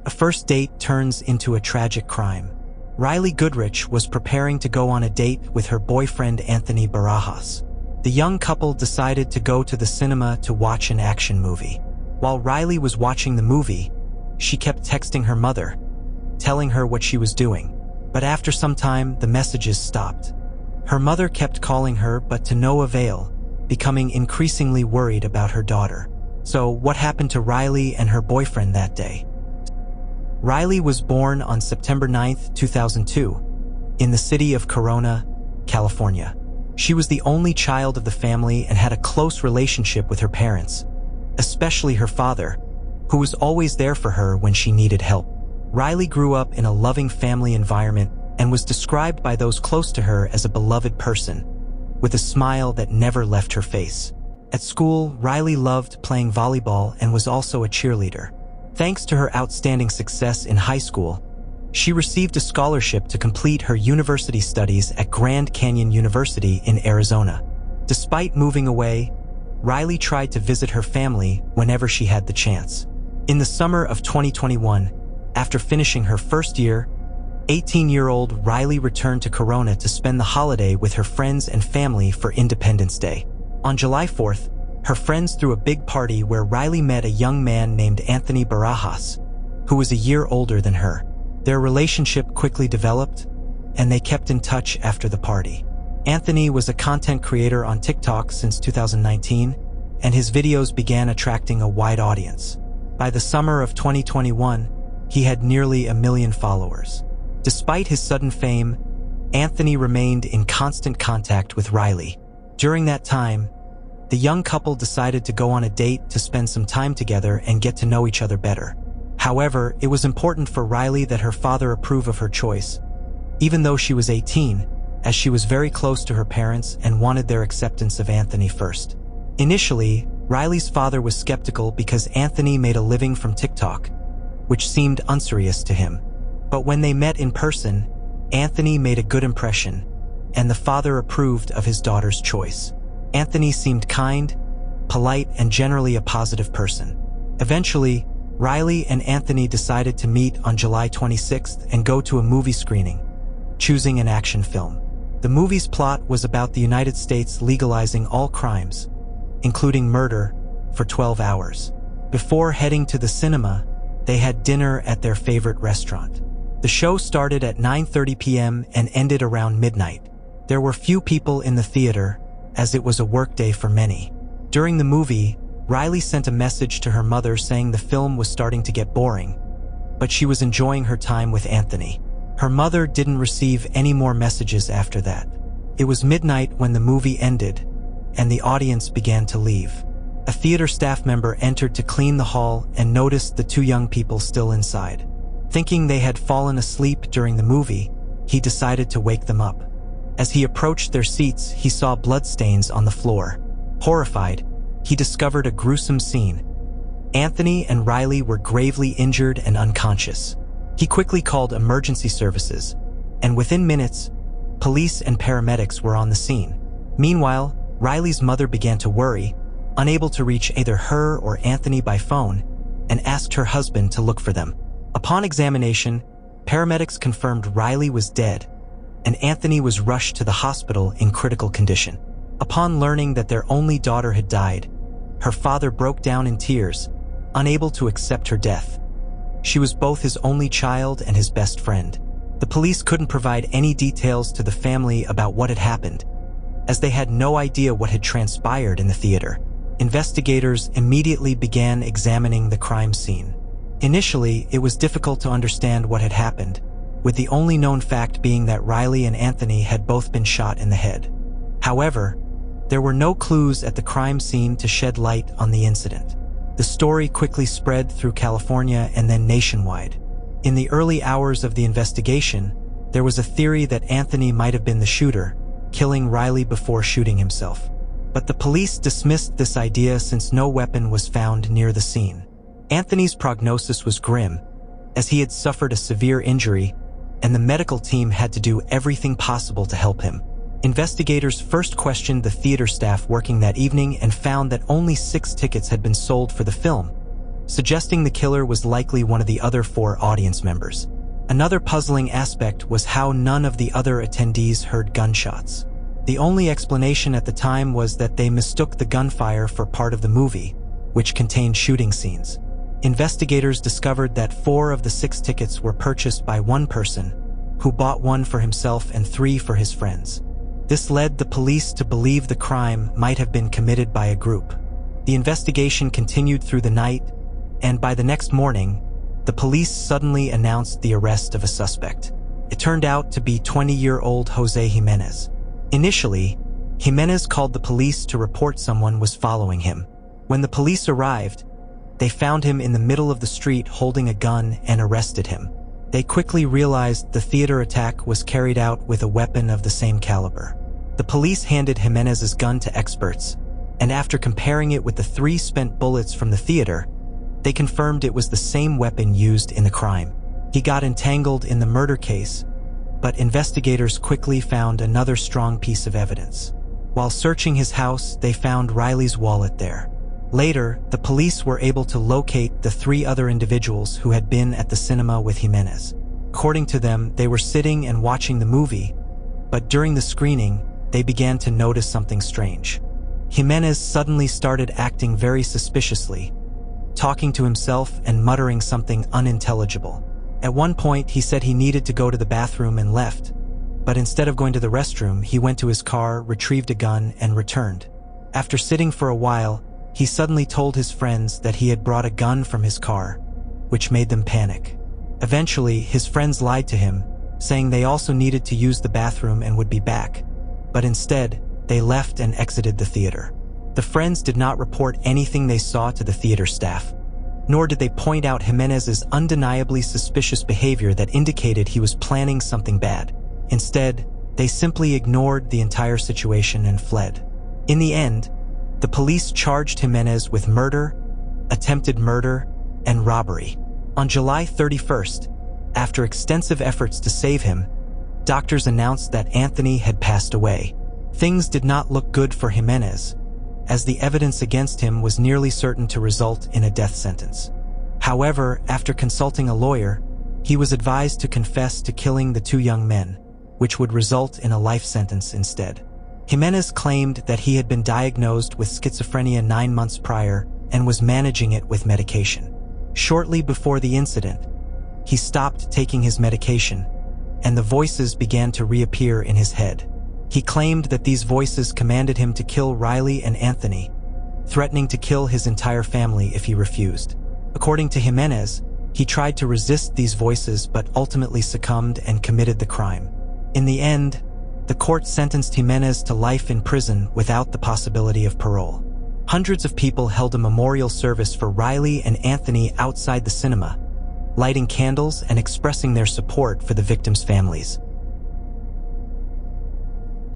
A first date turns into a tragic crime. Rylee Goodrich was preparing to go on a date with her boyfriend Anthony Barajas. The young couple decided to go to the cinema to watch an action movie. While Rylee was watching the movie, she kept texting her mother, telling her what she was doing. But after some time, the messages stopped. Her mother kept calling her, but to no avail, becoming increasingly worried about her daughter. So, what happened to Rylee and her boyfriend that day? Rylee was born on September 9, 2002, in the city of Corona, California. She was the only child of the family and had a close relationship with her parents, especially her father, who was always there for her when she needed help. Rylee grew up in a loving family environment and was described by those close to her as a beloved person, with a smile that never left her face. At school, Rylee loved playing volleyball and was also a cheerleader. Thanks to her outstanding success in high school, she received a scholarship to complete her university studies at Grand Canyon University in Arizona. Despite moving away, Rylee tried to visit her family whenever she had the chance. In the summer of 2021, after finishing her first year, 18-year-old Rylee returned to Corona to spend the holiday with her friends and family for Independence Day. On July 4th, her friends threw a big party where Rylee met a young man named Anthony Barajas, who was a year older than her. Their relationship quickly developed, and they kept in touch after the party. Anthony was a content creator on TikTok since 2019, and his videos began attracting a wide audience. By the summer of 2021, he had nearly 1 million followers. Despite his sudden fame, Anthony remained in constant contact with Rylee. During that time, the young couple decided to go on a date to spend some time together and get to know each other better. However, it was important for Rylee that her father approve of her choice, even though she was 18, as she was very close to her parents and wanted their acceptance of Anthony first. Initially, Rylee's father was skeptical because Anthony made a living from TikTok, which seemed unserious to him. But when they met in person, Anthony made a good impression, and the father approved of his daughter's choice. Anthony seemed kind, polite, and generally a positive person. Eventually, Rylee and Anthony decided to meet on July 26th and go to a movie screening, choosing an action film. The movie's plot was about the United States legalizing all crimes, including murder, for 12 hours. Before heading to the cinema, they had dinner at their favorite restaurant. The show started at 9:30 p.m. and ended around midnight. There were few people in the theater, as it was a workday for many. During the movie, Rylee sent a message to her mother saying the film was starting to get boring, but she was enjoying her time with Anthony. Her mother didn't receive any more messages after that. It was midnight when the movie ended, and the audience began to leave. A theater staff member entered to clean the hall and noticed the two young people still inside. Thinking they had fallen asleep during the movie, he decided to wake them up. As he approached their seats, he saw bloodstains on the floor. Horrified, he discovered a gruesome scene. Anthony and Rylee were gravely injured and unconscious. He quickly called emergency services, and within minutes, police and paramedics were on the scene. Meanwhile, Rylee's mother began to worry, unable to reach either her or Anthony by phone, and asked her husband to look for them. Upon examination, paramedics confirmed Rylee was dead, and Anthony was rushed to the hospital in critical condition. Upon learning that their only daughter had died, her father broke down in tears, unable to accept her death. She was both his only child and his best friend. The police couldn't provide any details to the family about what had happened, as they had no idea what had transpired in the theater. Investigators immediately began examining the crime scene. Initially, it was difficult to understand what had happened, with the only known fact being that Rylee and Anthony had both been shot in the head. However, there were no clues at the crime scene to shed light on the incident. The story quickly spread through California and then nationwide. In the early hours of the investigation, there was a theory that Anthony might have been the shooter, killing Rylee before shooting himself. But the police dismissed this idea since no weapon was found near the scene. Anthony's prognosis was grim, as he had suffered a severe injury, and the medical team had to do everything possible to help him. Investigators first questioned the theater staff working that evening and found that only 6 tickets had been sold for the film, suggesting the killer was likely one of the other 4 audience members. Another puzzling aspect was how none of the other attendees heard gunshots. The only explanation at the time was that they mistook the gunfire for part of the movie, which contained shooting scenes. Investigators discovered that 4 of the 6 tickets were purchased by one person, who bought 1 for himself and 3 for his friends. This led the police to believe the crime might have been committed by a group. The investigation continued through the night, and by the next morning, the police suddenly announced the arrest of a suspect. It turned out to be 20-year-old Jose Jimenez. Initially, Jimenez called the police to report someone was following him. When the police arrived, they found him in the middle of the street holding a gun and arrested him. They quickly realized the theater attack was carried out with a weapon of the same caliber. The police handed Jimenez's gun to experts, and after comparing it with the 3 spent bullets from the theater, they confirmed it was the same weapon used in the crime. He got entangled in the murder case, but investigators quickly found another strong piece of evidence. While searching his house, they found Rylee's wallet there. Later, the police were able to locate the 3 other individuals who had been at the cinema with Jimenez. According to them, they were sitting and watching the movie, but during the screening, they began to notice something strange. Jimenez suddenly started acting very suspiciously, talking to himself and muttering something unintelligible. At one point, he said he needed to go to the bathroom and left, but instead of going to the restroom, he went to his car, retrieved a gun, and returned. After sitting for a while, he suddenly told his friends that he had brought a gun from his car, which made them panic. Eventually, his friends lied to him, saying they also needed to use the bathroom and would be back, but instead, they left and exited the theater. The friends did not report anything they saw to the theater staff, nor did they point out Jimenez's undeniably suspicious behavior that indicated he was planning something bad. Instead, they simply ignored the entire situation and fled. In the end, the police charged Jimenez with murder, attempted murder, and robbery. On July 31st, after extensive efforts to save him, doctors announced that Anthony had passed away. Things did not look good for Jimenez, as the evidence against him was nearly certain to result in a death sentence. However, after consulting a lawyer, he was advised to confess to killing the 2 young men, which would result in a life sentence instead. Jimenez claimed that he had been diagnosed with schizophrenia 9 months prior and was managing it with medication. Shortly before the incident, he stopped taking his medication, and the voices began to reappear in his head. He claimed that these voices commanded him to kill Rylee and Anthony, threatening to kill his entire family if he refused. According to Jimenez, he tried to resist these voices but ultimately succumbed and committed the crime. In the end, the court sentenced Jimenez to life in prison without the possibility of parole. Hundreds of people held a memorial service for Rylee and Anthony outside the cinema, lighting candles and expressing their support for the victims' families.